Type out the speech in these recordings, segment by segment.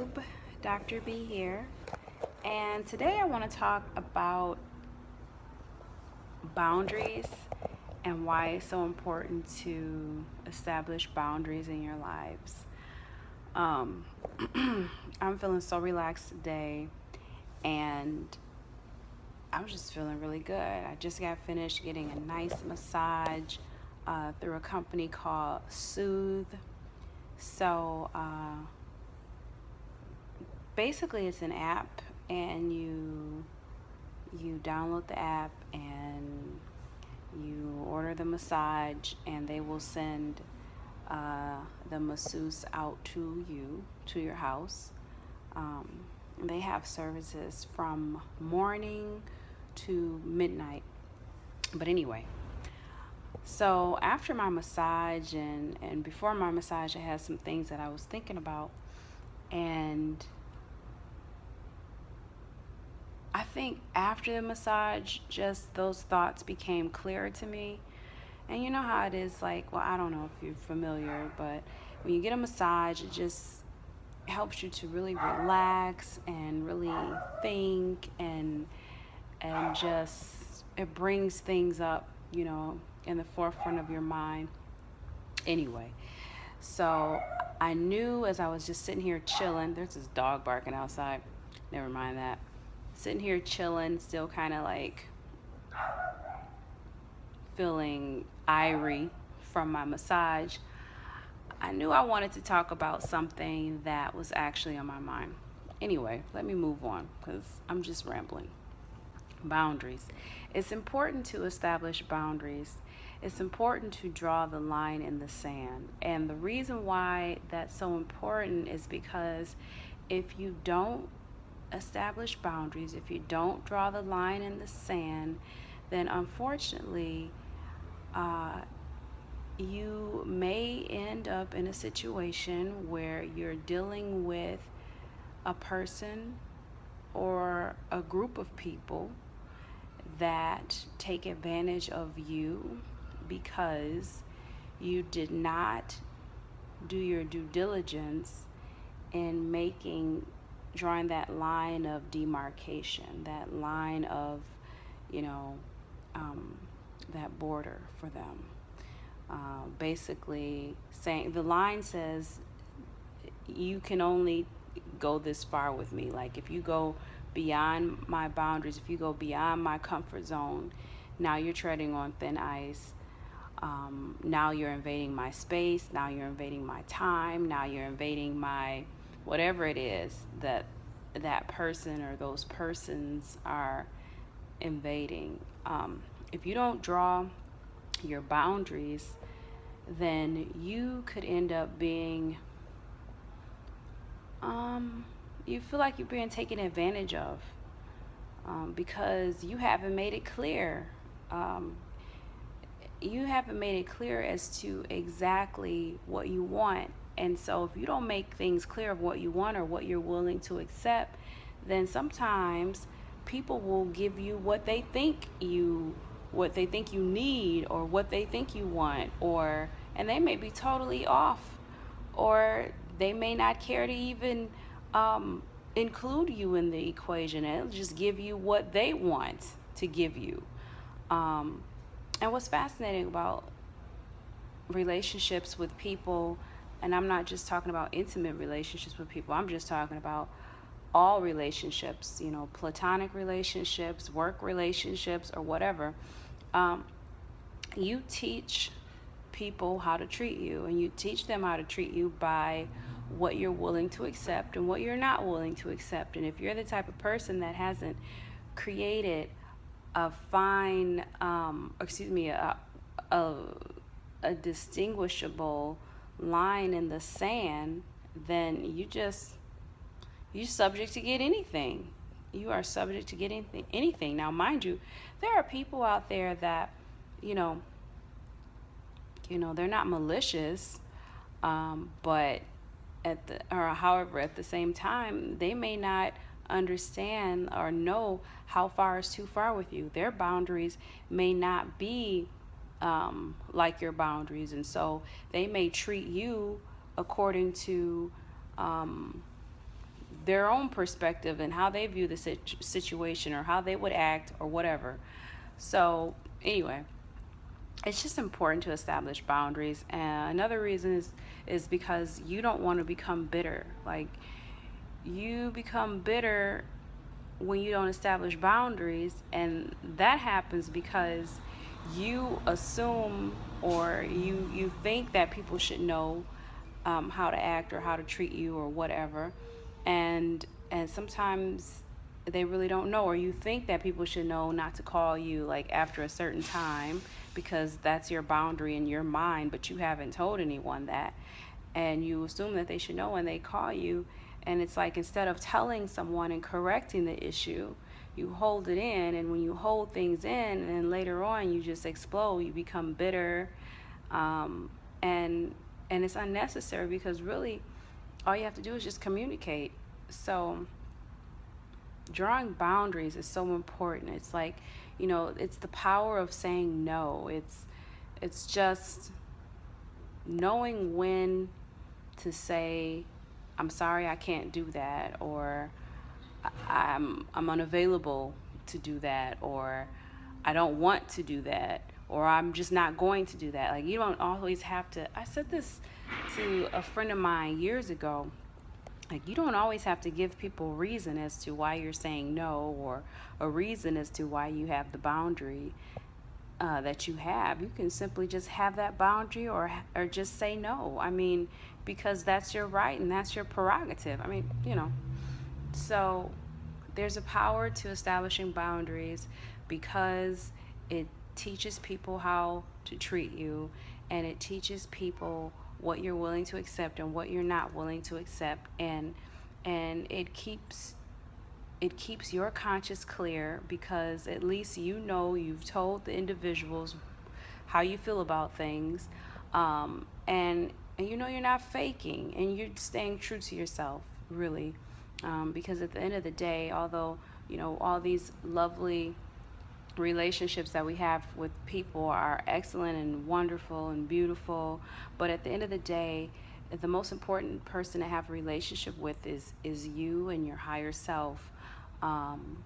YouTube, Dr. B here, and today I want to talk about boundaries and why it's so important to establish boundaries in your lives. Um, I'm feeling so relaxed today, and I'm just feeling really good. I just got finished getting a nice massage through a company called Soothe. So, basically it's an app, and you download the app and you order the massage, and they will send uh, the masseuse out to you to your house. um, they have services from morning to midnight. But anyway, so after my massage and before my massage, I had some things that I was thinking about, and I think after the massage, just those thoughts became clearer to me. And you know how it is, like, well, I don't know if you're familiar, but when you get a massage, it just helps you to really relax and really think, and just it brings things up, in the forefront of your mind. Anyway, so I knew as I was just sitting here chilling, there's this dog barking outside. Never mind that. Sitting here chilling, still kind of like feeling irie from my massage. I knew I wanted to talk about something that was actually on my mind. Anyway, let me move on because I'm just rambling. Boundaries. It's important to establish boundaries. It's important to draw the line in the sand. And the reason why that's so important is because if you don't establish boundaries, if you don't draw the line in the sand, then unfortunately, uh, you may end up in a situation where you're dealing with a person or a group of people that take advantage of you because you did not do your due diligence in drawing that line of demarcation, that line of, you know, um, that border for them. Basically, saying the line says you can only go this far with me. Like, if you go beyond my boundaries, if you go beyond my comfort zone, now you're treading on thin ice. Now you're invading my space. Now you're invading my time. Now you're invading my whatever it is that person or those persons are invading. If you don't draw your boundaries, then you could end up being, you feel like you're being taken advantage of, because you haven't made it clear. Um, you haven't made it clear as to exactly what you want. And so if you don't make things clear of what you want or what you're willing to accept, then sometimes people will give you what they think you need, or what they think you want, or and they may be totally off, or they may not care to even include you in the equation. It'll just give you what they want to give you. um, and what's fascinating about relationships with people, and I'm not just talking about intimate relationships with people, I'm just talking about all relationships, platonic relationships, work relationships, or whatever. um, you teach people how to treat you, and you teach them how to treat you by what you're willing to accept and what you're not willing to accept. And if you're the type of person that hasn't created a fine, excuse me, a, a distinguishable line in the sand, then you're subject to get anything. You are subject to get anything. Now, mind you, there are people out there that, you know, they're not malicious, but however, at the same time, they may not understand or know how far is too far with you. Their boundaries may not be like your boundaries, and so they may treat you according to um, their own perspective and how they view the situation or how they would act or whatever. So anyway, it's just important to establish boundaries. And another reason is because you don't want to become bitter. Like, you become bitter when you don't establish boundaries, and that happens because you assume, or you think that people should know how to act or how to treat you or whatever, and sometimes they really don't know, or you think that people should know not to call you like after a certain time because that's your boundary in your mind, but you haven't told anyone that, and you assume that they should know when they call you. And it's like, instead of telling someone and correcting the issue, you hold it in. And when you hold things in and later on you just explode, you become bitter, um, and it's unnecessary, because really all you have to do is just communicate. So drawing boundaries is so important. It's like, it's the power of saying no. It's just knowing when to say, I'm sorry, I can't do that, or I'm unavailable to do that, or I don't want to do that, or I'm just not going to do that. Like, you don't always have to. I said this to a friend of mine years ago. Like, you don't always have to give people a reason as to why you're saying no, or a reason as to why you have the boundary that you have. You can simply just have that boundary, or just say no. I mean, because that's your right and that's your prerogative. I mean, So there's a power to establishing boundaries, because it teaches people how to treat you, and it teaches people what you're willing to accept and what you're not willing to accept, and it keeps your conscience clear, because at least you've told the individuals how you feel about things, and you're not faking, and you're staying true to yourself, really, because at the end of the day, although all these lovely relationships that we have with people are excellent and wonderful and beautiful, but at the end of the day, the most important person to have a relationship with is you and your higher self, um,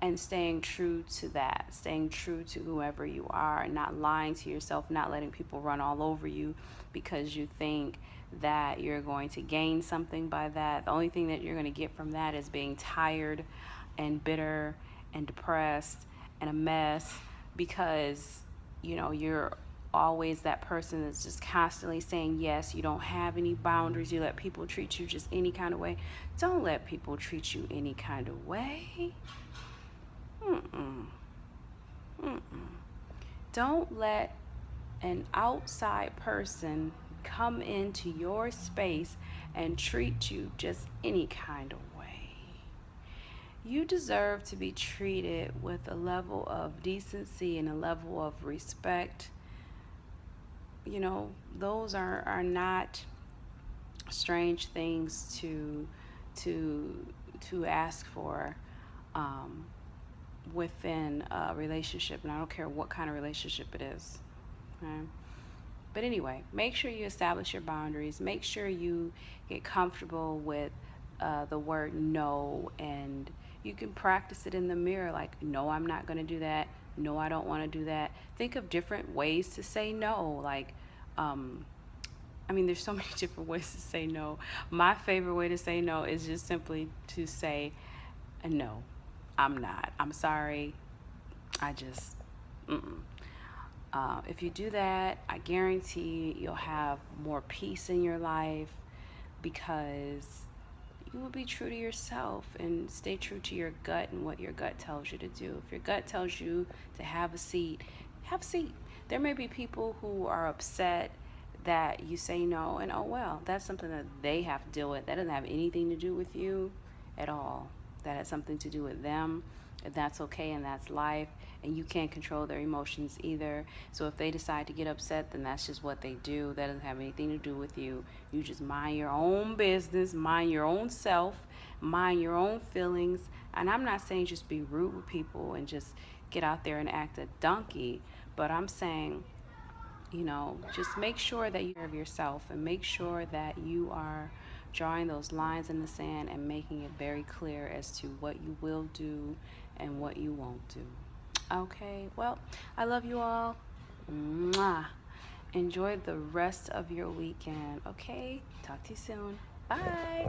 and staying true to that, staying true to whoever you are, and not lying to yourself, not letting people run all over you because you think that you're going to gain something by that. The only thing that you're going to get from that is being tired and bitter and depressed and a mess, because you're always that person that's just constantly saying yes. You don't have any boundaries. You let people treat you just any kind of way. Don't let people treat you any kind of way. Mm-mm. Mm-mm. Don't let an outside person come into your space and treat you just any kind of way. You deserve to be treated with a level of decency and a level of respect. Those are not strange things to ask for, um, within a relationship, and I don't care what kind of relationship it is. Okay? But anyway, make sure you establish your boundaries. Make sure you get comfortable with the word no, and you can practice it in the mirror, like, no, I'm not going to do that. No, I don't want to do that. Think of different ways to say no. Like, there's so many different ways to say no. My favorite way to say no is just simply to say, no, I'm not. I'm sorry. I just, mm-mm. If you do that, I guarantee you'll have more peace in your life, because you will be true to yourself and stay true to your gut and what your gut tells you to do. If your gut tells you to have a seat, have a seat. There may be people who are upset that you say no, and oh well, that's something that they have to deal with. That doesn't have anything to do with you at all. That has something to do with them, and that's okay, and that's life, and you can't control their emotions either. So if they decide to get upset, then that's just what they do. That doesn't have anything to do with you. You just mind your own business, mind your own self, mind your own feelings. And I'm not saying just be rude with people and just get out there and act a donkey, but I'm saying, just make sure that you care of yourself, and make sure that you are drawing those lines in the sand and making it very clear as to what you will do and what you won't do. Okay, well, I love you all. Mwah. Enjoy the rest of your weekend. Okay, talk to you soon. Bye.